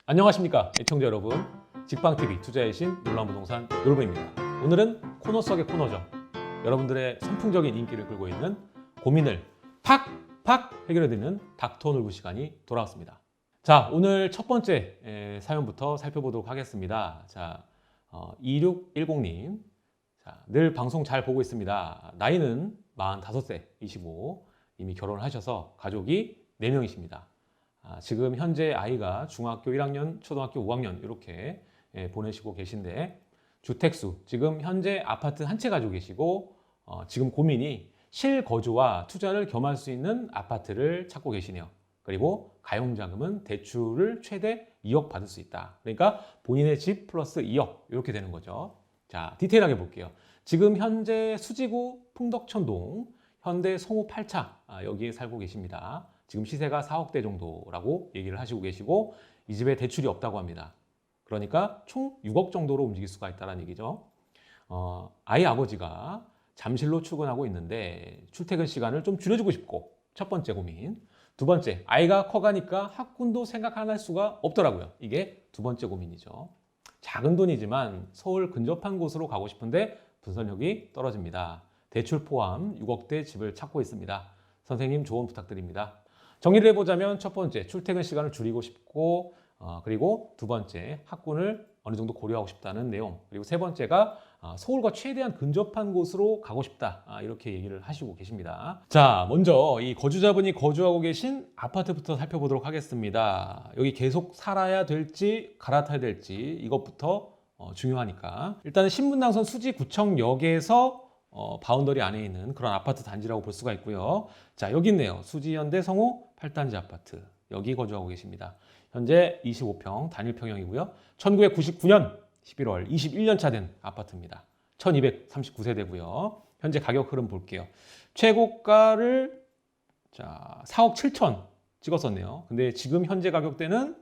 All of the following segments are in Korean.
안녕하십니까 애청자 여러분, 직방TV 투자의 신 놀란부동산 놀부입니다. 오늘은 코너 속의 코너죠. 여러분들의 선풍적인 인기를 끌고 있는 고민을 팍팍 해결해드리는 닥터 놀부 시간이 돌아왔습니다. 자, 오늘 첫 번째 사연부터 살펴보도록 하겠습니다. 자, 2610님, 자, 늘 방송 잘 보고 있습니다. 나이는 45세이시고 이미 결혼을 하셔서 가족이 4명이십니다. 지금 현재 아이가 중학교 1학년, 초등학교 5학년 이렇게 보내시고 계신데, 주택수, 지금 현재 아파트 한 채 가지고 계시고 지금 고민이 실거주와 투자를 겸할 수 있는 아파트를 찾고 계시네요. 그리고 가용자금은 대출을 최대 2억 받을 수 있다. 그러니까 본인의 집 플러스 2억 이렇게 되는 거죠. 자, 디테일하게 볼게요. 지금 현재 수지구 풍덕천동 현대 성우 8차 여기에 살고 계십니다. 지금 시세가 4억대 정도라고 얘기를 하시고 계시고 이 집에 대출이 없다고 합니다. 그러니까 총 6억 정도로 움직일 수가 있다는 얘기죠. 아이 아버지가 잠실로 출근하고 있는데 출퇴근 시간을 좀 줄여주고 싶고, 첫 번째 고민. 두 번째, 아이가 커가니까 학군도 생각 안 할 수가 없더라고요. 이게 두 번째 고민이죠. 작은 돈이지만 서울 근접한 곳으로 가고 싶은데 분선력이 떨어집니다. 대출 포함 6억대 집을 찾고 있습니다. 선생님 조언 부탁드립니다. 정리를 해보자면, 첫 번째, 출퇴근 시간을 줄이고 싶고, 그리고 두 번째, 학군을 어느 정도 고려하고 싶다는 내용, 그리고 세 번째가 서울과 최대한 근접한 곳으로 가고 싶다, 이렇게 얘기를 하시고 계십니다. 자, 먼저 이 거주자분이 거주하고 계신 아파트부터 살펴보도록 하겠습니다. 여기 계속 살아야 될지 갈아타야 될지 이것부터 중요하니까, 일단은 신분당선 수지구청역에서 바운더리 안에 있는 그런 아파트 단지라고 볼 수가 있고요. 자, 여기 있네요. 수지현대 성우 8단지 아파트. 여기 거주하고 계십니다. 현재 25평 단일평형이고요. 1999년 11월 21년 차 된 아파트입니다. 1239세대고요. 현재 가격 흐름 볼게요. 최고가를 4억 7천 찍었었네요. 근데 지금 현재 가격대는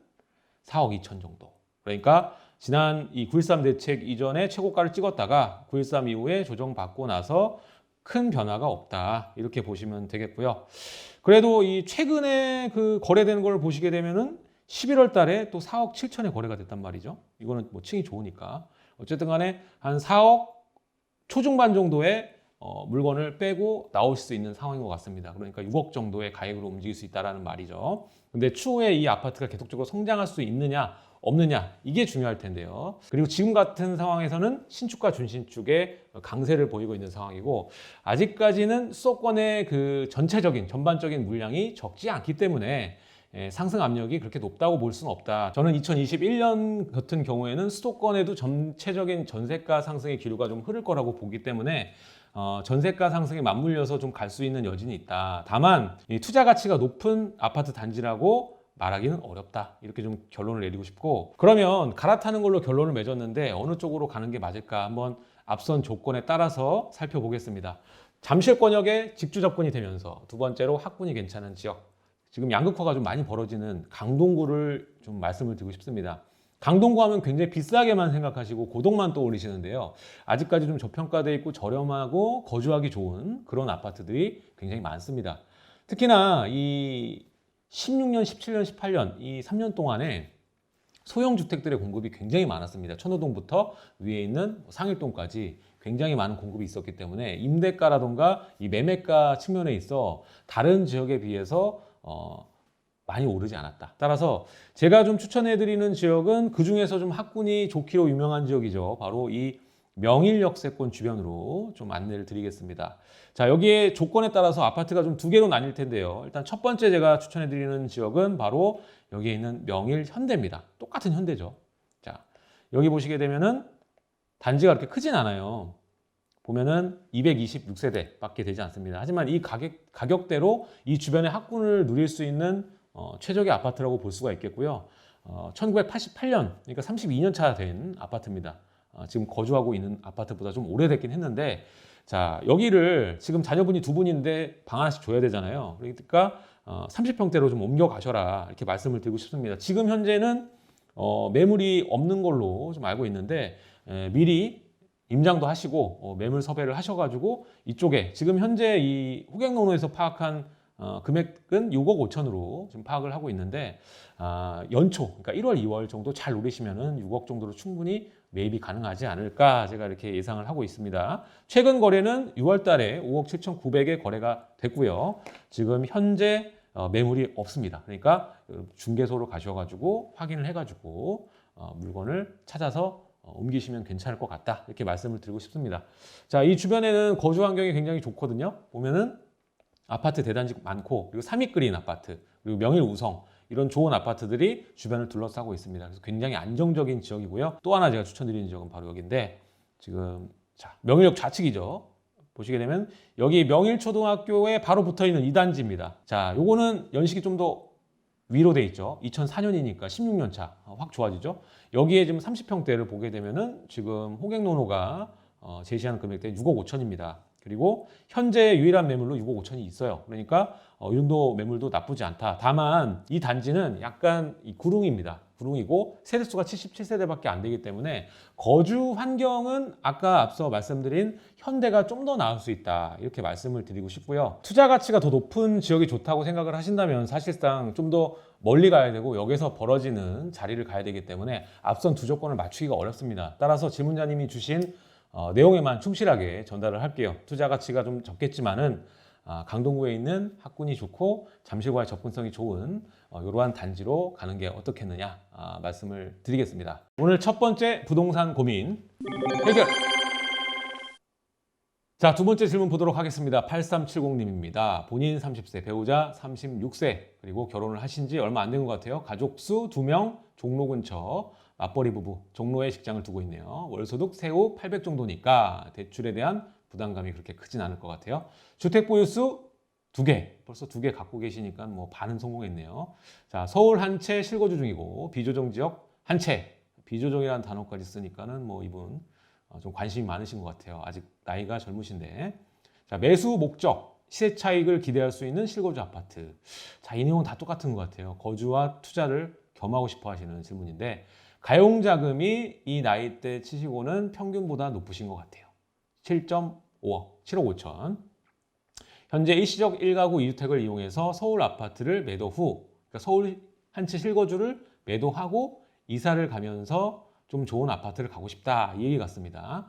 4억 2천 정도. 그러니까 지난 이 9.13 대책 이전에 최고가를 찍었다가 9.13 이후에 조정받고 나서 큰 변화가 없다, 이렇게 보시면 되겠고요. 그래도 이 최근에 그 거래되는 걸 보시게 되면은 11월 달에 또 4억 7천에 거래가 됐단 말이죠. 이거는 뭐 층이 좋으니까. 어쨌든 간에 한 4억 초중반 정도의 물건을 빼고 나올 수 있는 상황인 것 같습니다. 그러니까 6억 정도의 가액으로 움직일 수 있다는 말이죠. 근데 추후에 이 아파트가 계속적으로 성장할 수 있느냐 없느냐, 이게 중요할 텐데요. 그리고 지금 같은 상황에서는 신축과 준신축의 강세를 보이고 있는 상황이고, 아직까지는 수도권의 그 전반적인 물량이 적지 않기 때문에 상승 압력이 그렇게 높다고 볼 수는 없다. 저는 2021년 같은 경우에는 수도권에도 전체적인 전세가 상승의 기류가 좀 흐를 거라고 보기 때문에 전세가 상승에 맞물려서 좀 갈 수 있는 여진이 있다. 다만 이 투자 가치가 높은 아파트 단지라고 말하기는 어렵다, 이렇게 좀 결론을 내리고 싶고, 그러면 갈아타는 걸로 결론을 맺었는데 어느 쪽으로 가는 게 맞을까 한번 앞선 조건에 따라서 살펴보겠습니다. 잠실권역에 직주 접근이 되면서 두 번째로 학군이 괜찮은 지역, 지금 양극화가 좀 많이 벌어지는 강동구를 좀 말씀을 드리고 싶습니다. 강동구 하면 굉장히 비싸게만 생각하시고 고동만 떠올리시는데요. 아직까지 좀 저평가되어 있고 저렴하고 거주하기 좋은 그런 아파트들이 굉장히 많습니다. 특히나 이 16년, 17년, 18년 이 3년 동안에 소형 주택들의 공급이 굉장히 많았습니다. 천호동부터 위에 있는 상일동까지 굉장히 많은 공급이 있었기 때문에 임대가라던가 이 매매가 측면에 있어 다른 지역에 비해서 많이 오르지 않았다. 따라서 제가 좀 추천해드리는 지역은 그 중에서 좀 학군이 좋기로 유명한 지역이죠. 바로 이 명일역세권 주변으로 좀 안내를 드리겠습니다. 자, 여기에 조건에 따라서 아파트가 좀 두 개로 나뉠 텐데요. 일단 첫 번째 제가 추천해드리는 지역은 바로 여기에 있는 명일현대입니다. 똑같은 현대죠. 자, 여기 보시게 되면은 단지가 그렇게 크진 않아요. 보면은 226세대 밖에 되지 않습니다. 하지만 이 가격대로 이 주변의 학군을 누릴 수 있는 최적의 아파트라고 볼 수가 있겠고요. 1988년, 그러니까 32년 차 된 아파트입니다. 지금 거주하고 있는 아파트보다 좀 오래됐긴 했는데, 자, 여기를 지금 자녀분이 두 분인데 방 하나씩 줘야 되잖아요. 그러니까 30평대로 좀 옮겨 가셔라, 이렇게 말씀을 드리고 싶습니다. 지금 현재는 매물이 없는 걸로 좀 알고 있는데 미리 임장도 하시고 매물 섭외를 하셔가지고 이쪽에 지금 현재 이 호갱노노에서 파악한 금액은 6억 5천으로 지금 파악을 하고 있는데 연초, 그러니까 1월, 2월 정도 잘 노리시면은 6억 정도로 충분히 매입이 가능하지 않을까 제가 이렇게 예상을 하고 있습니다. 최근 거래는 6월 달에 5억 7,900에 거래가 됐고요. 지금 현재 매물이 없습니다. 그러니까 중개소로 가셔가지고 확인을 해가지고 물건을 찾아서 옮기시면 괜찮을 것 같다. 이렇게 말씀을 드리고 싶습니다. 자, 이 주변에는 거주 환경이 굉장히 좋거든요. 보면은 아파트 대단지 많고, 그리고 삼익그린 아파트, 그리고 명일 우성, 이런 좋은 아파트들이 주변을 둘러싸고 있습니다. 그래서 굉장히 안정적인 지역이고요. 또 하나 제가 추천드리는 지역은 바로 여기인데, 지금 자, 명일역 좌측이죠. 보시게 되면 여기 명일초등학교에 바로 붙어있는 2단지입니다. 자, 요거는 연식이 좀 더 위로 돼 있죠. 2004년이니까 16년 차 확 좋아지죠. 여기에 지금 30평대를 보게 되면은 지금 호갱노노가 제시하는 금액대 6억 5천입니다. 그리고 현재 유일한 매물로 6억 5천이 있어요. 그러니까 이 정도 매물도 나쁘지 않다. 다만 이 단지는 약간 구릉입니다. 구릉이고 세대수가 77세대밖에 안 되기 때문에 거주 환경은 아까 앞서 말씀드린 현대가 좀 더 나을 수 있다. 이렇게 말씀을 드리고 싶고요. 투자 가치가 더 높은 지역이 좋다고 생각을 하신다면 사실상 좀 더 멀리 가야 되고 여기서 벌어지는 자리를 가야 되기 때문에 앞선 두 조건을 맞추기가 어렵습니다. 따라서 질문자님이 주신 내용에만 충실하게 전달을 할게요. 투자 가치가 좀 적겠지만은 강동구에 있는 학군이 좋고 잠실과의 접근성이 좋은 이러한 단지로 가는 게 어떻겠느냐 말씀을 드리겠습니다. 오늘 첫 번째 부동산 고민 해결! 자, 두 번째 질문 보도록 하겠습니다. 8370님입니다. 본인 30세, 배우자 36세, 그리고 결혼을 하신 지 얼마 안 된 것 같아요. 가족 수 2명, 종로 근처, 맞벌이 부부, 종로에 직장을 두고 있네요. 월소득 세후 800 정도니까 대출에 대한 부담감이 그렇게 크진 않을 것 같아요. 주택 보유수 2개, 벌써 2개 갖고 계시니까 뭐 반은 성공했네요. 자, 서울 한 채 실거주 중이고 비조정 지역 한 채, 비조정이라는 단어까지 쓰니까는 뭐 이분 좀 관심이 많으신 것 같아요. 아직 나이가 젊으신데. 자, 매수 목적, 시세 차익을 기대할 수 있는 실거주 아파트. 자, 이 내용은 다 똑같은 것 같아요. 거주와 투자를 겸하고 싶어 하시는 질문인데 가용자금이 이 나이대 치시고는 평균보다 높으신 것 같아요. 7.5억, 7억 5천. 현재 일시적 1가구 2주택을 이용해서 서울 아파트를 매도 후, 그러니까 서울 한 채 실거주를 매도하고 이사를 가면서 좀 좋은 아파트를 가고 싶다 이 얘기 같습니다.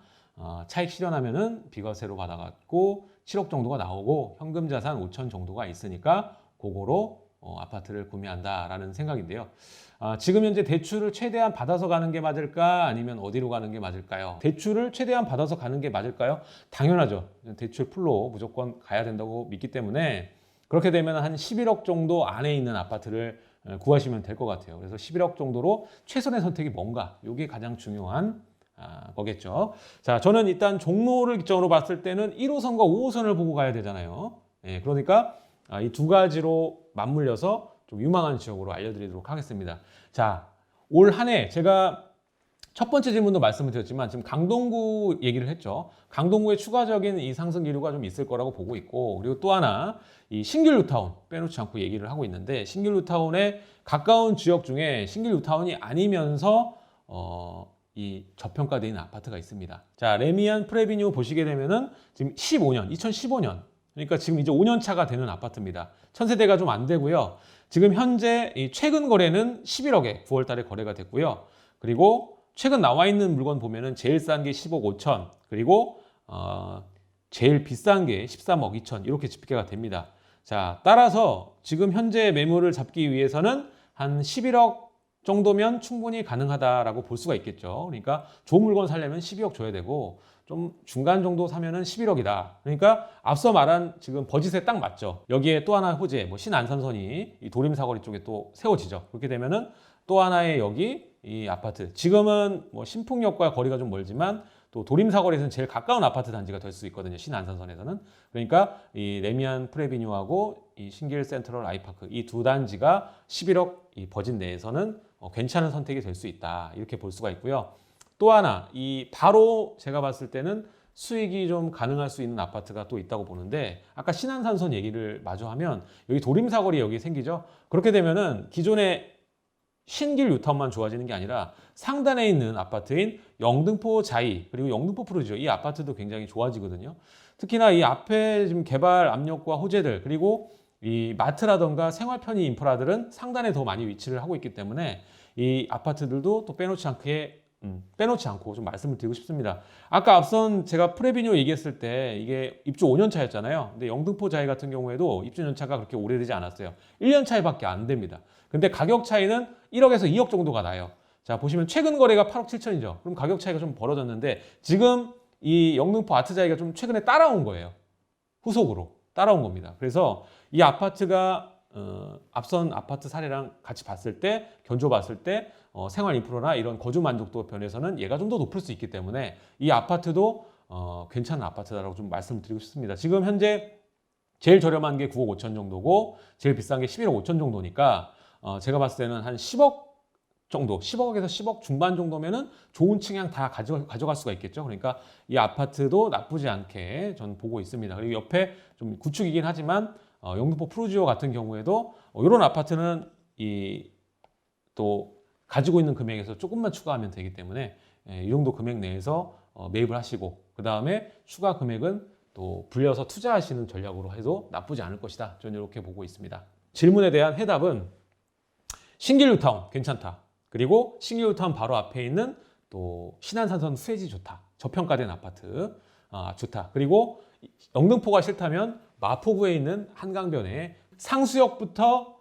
차익 실현하면은 비과세로 받아갖고 7억 정도가 나오고 현금 자산 5천 정도가 있으니까 그거로 아파트를 구매한다라는 생각인데요. 지금 현재 대출을 최대한 받아서 가는 게 맞을까 아니면 어디로 가는 게 맞을까요? 대출을 최대한 받아서 가는 게 맞을까요? 당연하죠. 대출 풀로 무조건 가야 된다고 믿기 때문에 그렇게 되면 한 11억 정도 안에 있는 아파트를 구하시면 될 것 같아요. 그래서 11억 정도로 최선의 선택이 뭔가 이게 가장 중요한 거겠죠. 자, 저는 일단 종로를 기점으로 봤을 때는 1호선과 5호선을 보고 가야 되잖아요. 그러니까 이 두 가지로 맞물려서 좀 유망한 지역으로 알려드리도록 하겠습니다. 자, 올 한 해 제가 첫 번째 질문도 말씀을 드렸지만 지금 강동구 얘기를 했죠. 강동구에 추가적인 이 상승 기류가 좀 있을 거라고 보고 있고, 그리고 또 하나 이 신길 뉴타운 빼놓지 않고 얘기를 하고 있는데 신길 뉴타운에 가까운 지역 중에 신길 뉴타운이 아니면서 이 저평가되어 있는 아파트가 있습니다. 자, 레미안 프레비뉴 보시게 되면은 지금 2015년 그러니까 지금 이제 5년 차가 되는 아파트입니다. 1000세대가 좀 안 되고요. 지금 현재 이 최근 거래는 11억에 9월 달에 거래가 됐고요. 그리고 최근 나와 있는 물건 보면은 제일 싼 게 10억 5천, 그리고 제일 비싼 게 13억 2천 이렇게 집계가 됩니다. 자, 따라서 지금 현재 매물을 잡기 위해서는 한 11억 정도면 충분히 가능하다라고 볼 수가 있겠죠. 그러니까 좋은 물건 사려면 12억 줘야 되고 좀 중간 정도 사면은 11억이다. 그러니까 앞서 말한 지금 버짓에 딱 맞죠. 여기에 또 하나 호재, 뭐 신안산선이 이 도림사거리 쪽에 또 세워지죠. 그렇게 되면은 또 하나의 여기 이 아파트. 지금은 뭐 신풍역과 거리가 좀 멀지만 또 도림사거리에서는 제일 가까운 아파트 단지가 될 수 있거든요. 신안산선에서는. 그러니까 이 레미안 프레비뉴하고 이 신길 센트럴 아이파크 이 두 단지가 11억 이 버짓 내에서는 괜찮은 선택이 될 수 있다. 이렇게 볼 수가 있고요. 또 하나 이 바로 제가 봤을 때는 수익이 좀 가능할 수 있는 아파트가 또 있다고 보는데 아까 신안산선 얘기를 마저 하면 여기 도림사거리 여기 생기죠. 그렇게 되면은 기존의 신길 뉴타운만 좋아지는 게 아니라 상단에 있는 아파트인 영등포 자이 그리고 영등포 푸르지오 이 아파트도 굉장히 좋아지거든요. 특히나 이 앞에 지금 개발 압력과 호재들 그리고 이 마트라던가 생활 편의 인프라들은 상단에 더 많이 위치를 하고 있기 때문에 이 아파트들도 또 빼놓지 않고 좀 말씀을 드리고 싶습니다. 아까 앞선 제가 프레비뉴 얘기했을 때 이게 입주 5년 차였잖아요. 근데 영등포 자이 같은 경우에도 입주 연차가 그렇게 오래되지 않았어요. 1년 차이밖에 안 됩니다. 근데 가격 차이는 1억에서 2억 정도가 나요. 자, 보시면 최근 거래가 8억 7천이죠. 그럼 가격 차이가 좀 벌어졌는데 지금 이 영등포 아트자이가 좀 최근에 따라온 거예요. 후속으로 따라온 겁니다. 그래서 이 아파트가 앞선 아파트 사례랑 같이 봤을 때, 견조 봤을 때 생활 인프라나 이런 거주 만족도 면에서는 얘가 좀 더 높을 수 있기 때문에 이 아파트도 괜찮은 아파트다라고 좀 말씀을 드리고 싶습니다. 지금 현재 제일 저렴한 게 9억 5천 정도고 제일 비싼 게 11억 5천 정도니까 제가 봤을 때는 한 10억 정도, 10억에서 10억 중반 정도면은 좋은 층향 다 가져갈 수가 있겠죠. 그러니까 이 아파트도 나쁘지 않게 저는 보고 있습니다. 그리고 옆에 좀 구축이긴 하지만 영등포 프루지오 같은 경우에도 이런 아파트는 또 가지고 있는 금액에서 조금만 추가하면 되기 때문에 이 정도 금액 내에서 매입을 하시고 그 다음에 추가 금액은 또 불려서 투자하시는 전략으로 해도 나쁘지 않을 것이다. 저는 이렇게 보고 있습니다. 질문에 대한 해답은 신길뉴타운 괜찮다. 그리고 신길뉴타운 바로 앞에 있는 또 신안산선 수혜지 좋다. 저평가된 아파트 좋다. 그리고 영등포가 싫다면 마포구에 있는 한강변에 상수역부터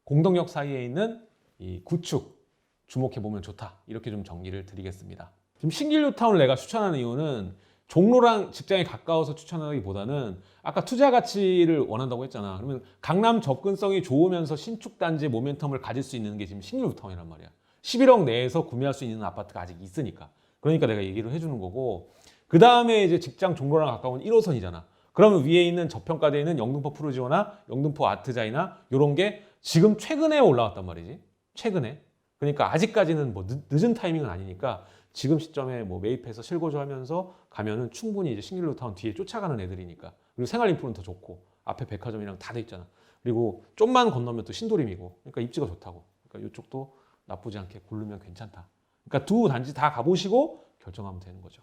공덕역 사이에 있는 이 구축 주목해보면 좋다. 이렇게 좀 정리를 드리겠습니다. 지금 신길뉴타운을 내가 추천하는 이유는 종로랑 직장이 가까워서 추천하기보다는 아까 투자 가치를 원한다고 했잖아. 그러면 강남 접근성이 좋으면서 신축 단지 모멘텀을 가질 수 있는 게 지금 신길뉴타운이란 말이야. 11억 내에서 구매할 수 있는 아파트가 아직 있으니까. 그러니까 내가 얘기를 해주는 거고. 그 다음에 이제 직장 종로랑 가까운 1호선이잖아. 그러면 위에 있는 저평가되어 있는 영등포 프루지오나 영등포 아트자이나 이런 게 지금 최근에 올라왔단 말이지. 최근에. 그러니까 아직까지는 뭐 늦은 타이밍은 아니니까 지금 시점에 뭐 매입해서 실거주하면서 가면은 충분히 이제 신길뉴타운 뒤에 쫓아가는 애들이니까. 그리고 생활 인프라는 더 좋고 앞에 백화점이랑 다 돼 있잖아. 그리고 좀만 건너면 또 신도림이고. 그러니까 입지가 좋다고. 그러니까 이쪽도 나쁘지 않게 고르면 괜찮다. 그러니까 두 단지 다 가보시고 결정하면 되는 거죠.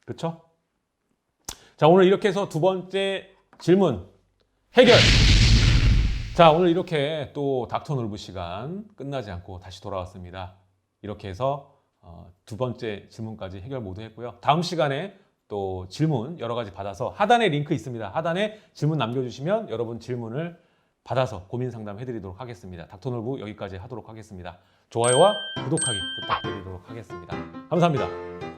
그렇죠? 자, 오늘 이렇게 해서 두 번째 질문 해결. 자, 오늘 이렇게 또 닥터 놀부 시간 끝나지 않고 다시 돌아왔습니다. 이렇게 해서 두 번째 질문까지 해결 모두 했고요. 다음 시간에 또 질문 여러 가지 받아서 하단에 링크 있습니다. 하단에 질문 남겨주시면 여러분 질문을 받아서 고민 상담 해드리도록 하겠습니다. 닥터 놀부 여기까지 하도록 하겠습니다. 좋아요와 구독하기 부탁드리도록 하겠습니다. 감사합니다.